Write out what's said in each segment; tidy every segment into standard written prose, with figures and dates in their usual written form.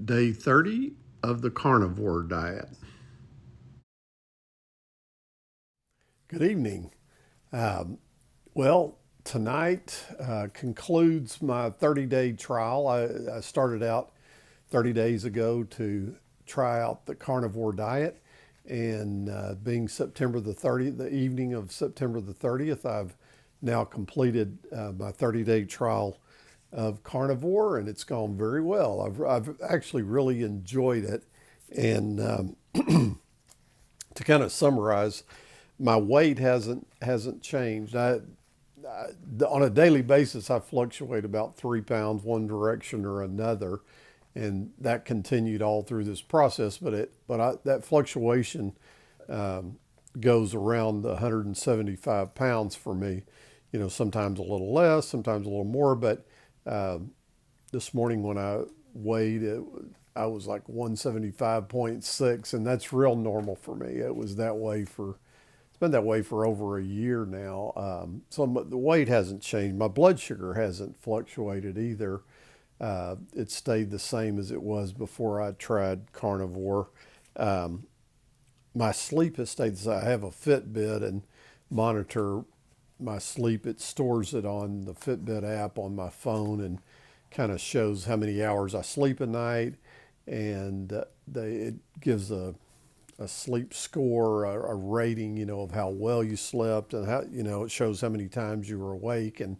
Day 30 of the Carnivore Diet. Good evening. Um, Tonight concludes my 30-day trial. I started out 30 days ago to try out the Carnivore Diet, and being September the 30th, the evening of September the 30th, I've now completed my 30-day trial of carnivore, and it's gone very well. I've actually really enjoyed it. And to kind of summarize, my weight hasn't changed. On a daily basis, I fluctuate about 3 pounds one direction or another, and that continued all through this process. That fluctuation goes around 175 pounds for me. You know, sometimes a little less, sometimes a little more. But uh, this morning when I weighed it, I was like 175.6, and that's real normal for me. It was that way for It's been that way for over a year now. So the weight hasn't changed. My blood sugar hasn't fluctuated either. It stayed the same as it was before I tried carnivore. Um, my sleep has stayed the same. I have a Fitbit and monitor my sleep. It stores it on the Fitbit app on my phone and kind of shows how many hours I sleep a night. And it gives a sleep score, a rating, of how well you slept, and how, it shows how many times you were awake. And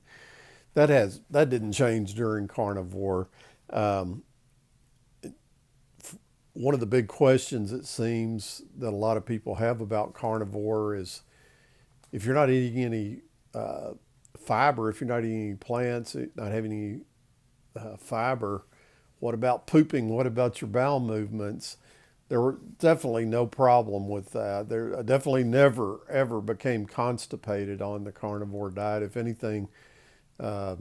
that didn't change during carnivore. Um, One of the big questions it seems that a lot of people have about carnivore is if you're not eating any fiber, if you're not eating any plants, not having any fiber, what about pooping? What about your bowel movements? There were definitely no problem with that. I definitely never ever became constipated on the carnivore diet. If anything, uh,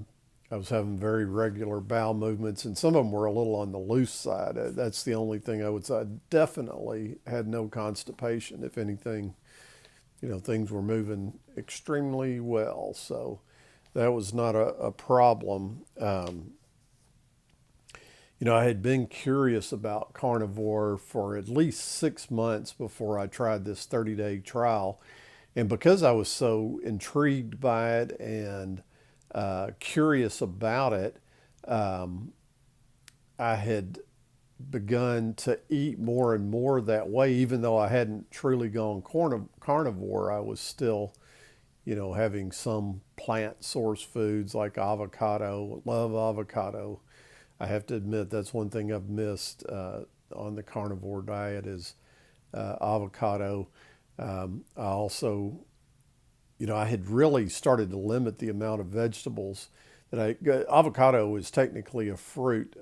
I was having very regular bowel movements, and some of them were a little on the loose side. That's the only thing I would say. I definitely had no constipation. If anything, things were moving extremely well. So that was not a problem. I had been curious about carnivore for at least 6 months before I tried this 30-day trial. And because I was so intrigued by it and curious about it, um, I had begun to eat more and more that way. Even though I hadn't truly gone carnivore, I was still, having some plant source foods like avocado. Love avocado. I have to admit that's one thing I've missed on the carnivore diet is avocado. I also, I had really started to limit the amount of vegetables that avocado is technically a fruit,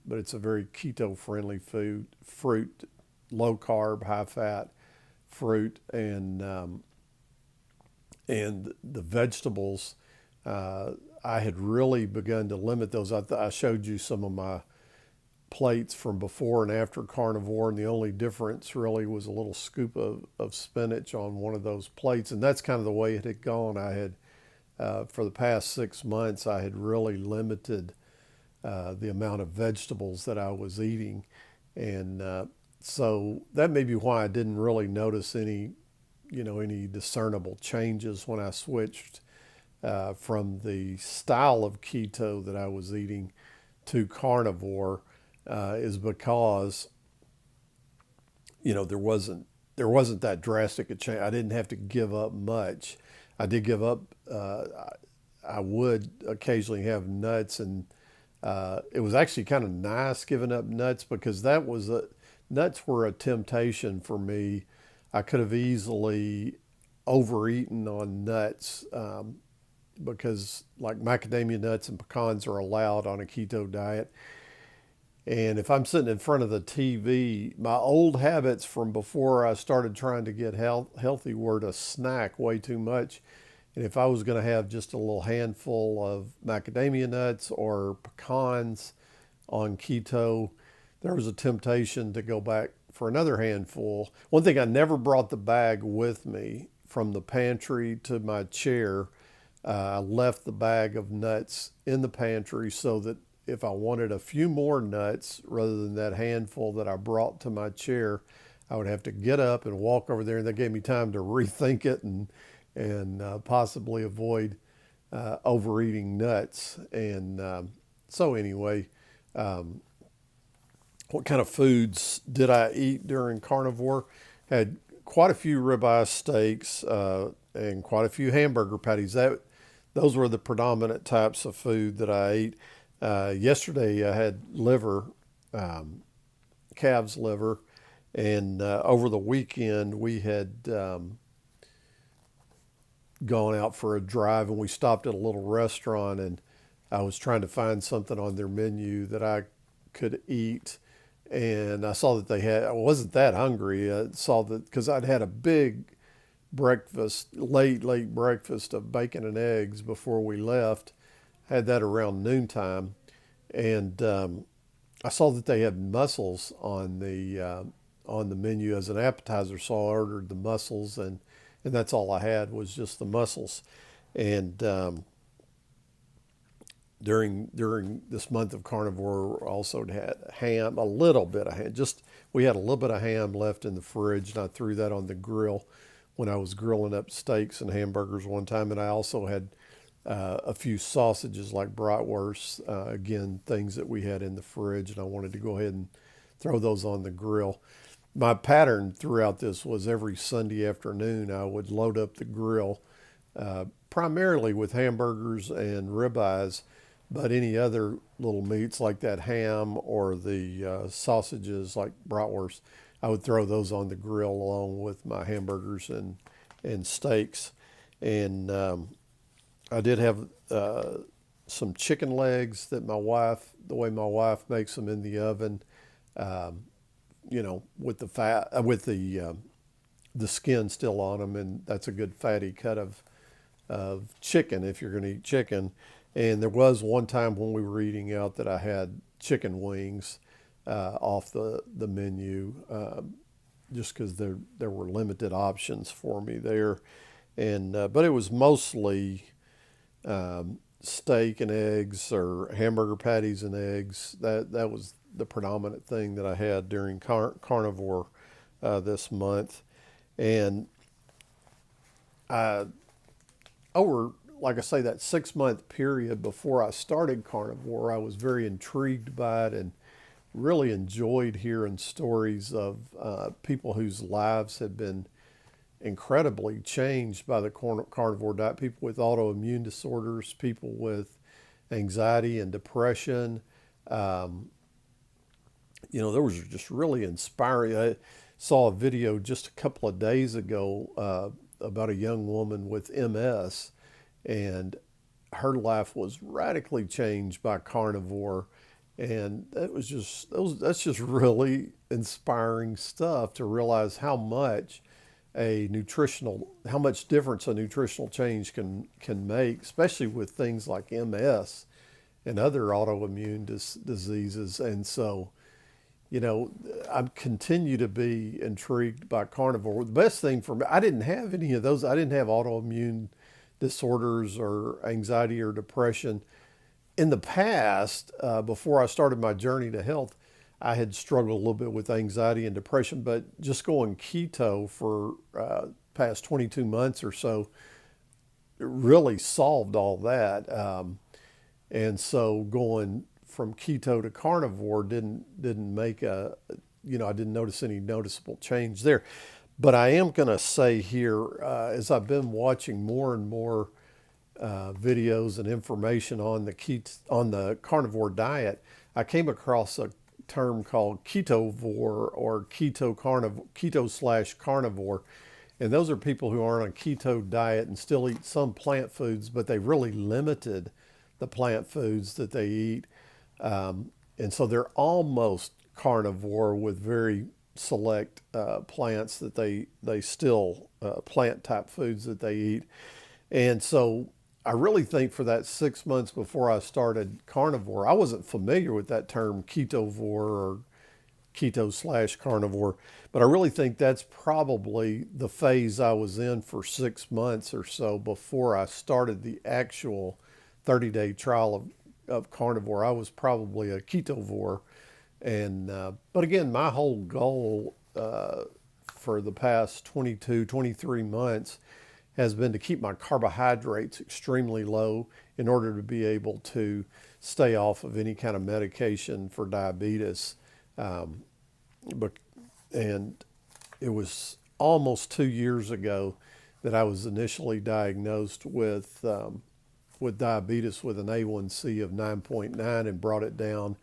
but it's a very keto friendly fruit, low carb, high fat fruit, and the vegetables. I had really begun to limit those. I showed you some of my plates from before and after carnivore, and the only difference really was a little scoop of spinach on one of those plates. And that's kind of the way it had gone. For the past 6 months, I had really limited the amount of vegetables that I was eating. And so that may be why I didn't really notice any discernible changes when I switched from the style of keto that I was eating to carnivore, is because there wasn't that drastic a change. I didn't have to give up much. I did give up. I would occasionally have nuts, and it was actually kind of nice giving up nuts because nuts were a temptation for me. I could have easily overeaten on nuts, because like macadamia nuts and pecans are allowed on a keto diet. And if I'm sitting in front of the TV, my old habits from before I started trying to get healthy were to snack way too much. And if I was going to have just a little handful of macadamia nuts or pecans on keto, there was a temptation to go back for another handful. One thing, I never brought the bag with me from the pantry to my chair. I left the bag of nuts in the pantry so that if I wanted a few more nuts rather than that handful that I brought to my chair, I would have to get up and walk over there, and that gave me time to rethink it and possibly avoid overeating nuts. And so anyway, what kind of foods did I eat during carnivore? Had quite a few ribeye steaks and quite a few hamburger patties. Those were the predominant types of food that I ate. Yesterday I had liver, calf's liver, and over the weekend we had gone out for a drive, and we stopped at a little restaurant, and I was trying to find something on their menu that I could eat. And I saw that I wasn't that hungry. I saw that because I'd had a big breakfast, late breakfast of bacon and eggs before we left. Had that around noontime, and I saw that they had mussels on the menu as an appetizer. So I ordered the mussels, and that's all I had was just the mussels. And during this month of carnivore, also had ham, a little bit of ham. We had a little bit of ham left in the fridge, and I threw that on the grill when I was grilling up steaks and hamburgers one time. And I also had a few sausages like bratwurst, again, things that we had in the fridge, and I wanted to go ahead and throw those on the grill. My pattern throughout this was every Sunday afternoon I would load up the grill, primarily with hamburgers and ribeyes, but any other little meats like that ham or the sausages like bratwurst, I would throw those on the grill along with my hamburgers and steaks. And I did have some chicken legs that the way my wife makes them in the oven, with the fat, with the skin still on them, and that's a good fatty cut of chicken if you're going to eat chicken. And there was one time when we were eating out that I had chicken wings off the menu, just because there were limited options for me there. And but it was mostly steak and eggs or hamburger patties and eggs. That was the predominant thing that I had during carnivore this month. And like I say, that 6-month period before I started carnivore, I was very intrigued by it and really enjoyed hearing stories of people whose lives had been incredibly changed by the carnivore diet. People with autoimmune disorders, people with anxiety and depression. There was just really inspiring. I saw a video just a couple of days ago about a young woman with MS, and her life was radically changed by carnivore. And that's just really inspiring stuff to realize how much difference a nutritional change can make, especially with things like MS and other autoimmune diseases. And so, I continue to be intrigued by carnivore. The best thing for me, I didn't have any of those. I didn't have autoimmune disorders or anxiety or depression. In the past, before I started my journey to health, I had struggled a little bit with anxiety and depression, but just going keto for past 22 months or so really solved all that. And so going from keto to carnivore didn't make I didn't notice any noticeable change there. But I am going to say here, as I've been watching more and more videos and information on the carnivore diet, I came across a term called ketovore or keto/carnivore. And those are people who aren't on a keto diet and still eat some plant foods, but they really limited the plant foods that they eat. And so they're almost carnivore with very select plants that they still plant type foods that they eat. And so I really think for that 6 months before I started carnivore, I wasn't familiar with that term ketovore or keto/carnivore, but I really think that's probably the phase I was in for 6 months or so before I started the actual 30-day trial of carnivore. I was probably a ketovore. And but again, my whole goal for the past 22, 23 months has been to keep my carbohydrates extremely low in order to be able to stay off of any kind of medication for diabetes. Um, but, and it was almost 2 years ago that I was initially diagnosed with diabetes with an A1C of 9.9 and brought it down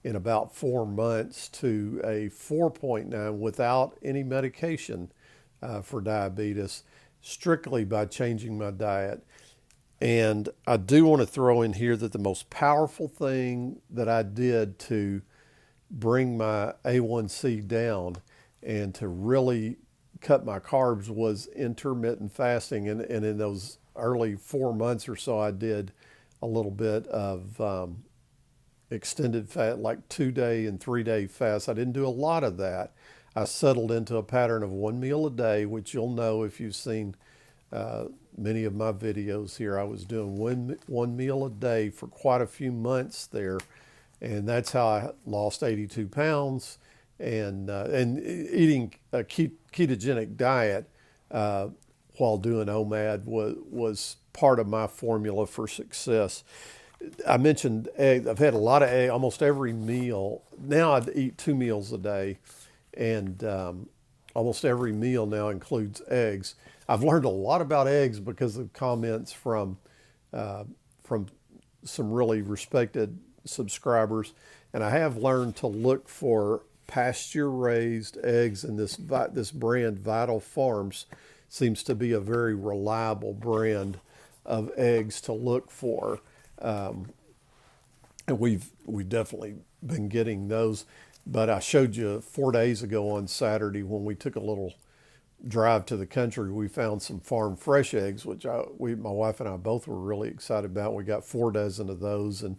in about 4 months to a 4.9 without any medication for diabetes, strictly by changing my diet. And I do want to throw in here that the most powerful thing that I did to bring my A1C down and to really cut my carbs was intermittent fasting. And in those early 4 months or so, I did a little bit of extended fast, like 2 day and 3 day fasts. I didn't do a lot of that. I settled into a pattern of one meal a day, which you'll know if you've seen many of my videos here. I was doing one meal a day for quite a few months there, and that's how I lost 82 pounds. And eating a ketogenic diet while doing OMAD was part of my formula for success. I mentioned eggs. I've had a lot of eggs, almost every meal. Now I eat 2 meals a day, and almost every meal now includes eggs. I've learned a lot about eggs because of comments from some really respected subscribers, and I have learned to look for pasture-raised eggs, and this brand, Vital Farms, seems to be a very reliable brand of eggs to look for. And we've definitely been getting those. But I showed you 4 days ago on Saturday when we took a little drive to the country, we found some farm fresh eggs, which my wife and I both were really excited about. We got 4 dozen of those, and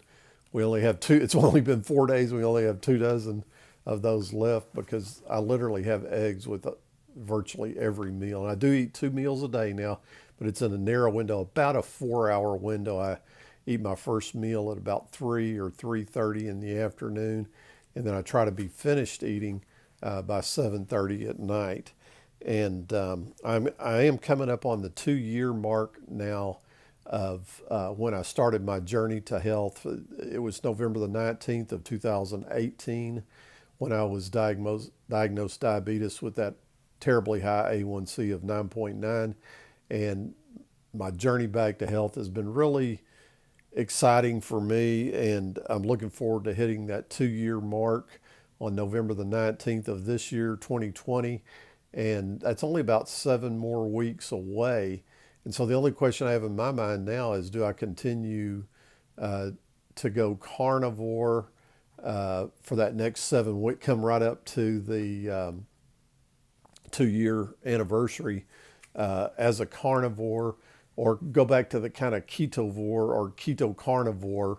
we only have two. It's only been 4 days. We only have 2 dozen of those left because I literally have eggs with virtually every meal. And I do eat 2 meals a day now, but it's in a narrow window, about a 4 hour window. I eat my first meal at about 3 or 3:30 in the afternoon, and then I try to be finished eating by 7:30 at night. And I am coming up on the 2 year mark now of when I started my journey to health. It was November the 19th of 2018 when I was diagnosed diabetes with that terribly high A1C of 9.9. And my journey back to health has been really exciting for me, and I'm looking forward to hitting that 2 year mark on November the 19th of this year, 2020. And that's only about 7 more weeks away. And so the only question I have in my mind now is, do I continue to go carnivore for that next 7 weeks, come right up to the 2 year anniversary as a carnivore, or go back to the kind of ketovore or keto carnivore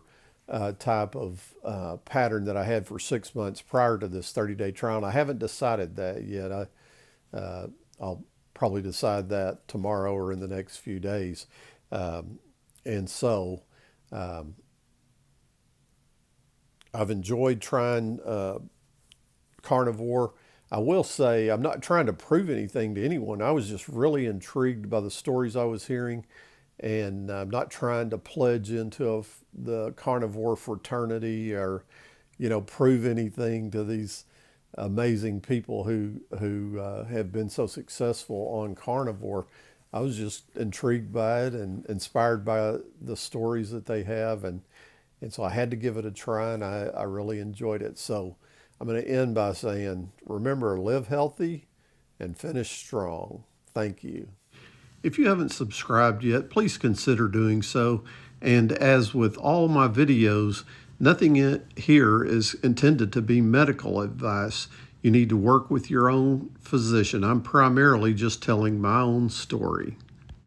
type of pattern that I had for 6 months prior to this 30-day trial. And I haven't decided that yet. I'll probably decide that tomorrow or in the next few days. And so I've enjoyed trying carnivore. I will say I'm not trying to prove anything to anyone. I was just really intrigued by the stories I was hearing, and I'm not trying to pledge into the carnivore fraternity or, prove anything to these amazing people who have been so successful on carnivore. I was just intrigued by it and inspired by the stories that they have, and so I had to give it a try, and I really enjoyed it. So I'm going to end by saying, remember, live healthy and finish strong. Thank you. If you haven't subscribed yet, please consider doing so. And as with all my videos, nothing here is intended to be medical advice. You need to work with your own physician. I'm primarily just telling my own story.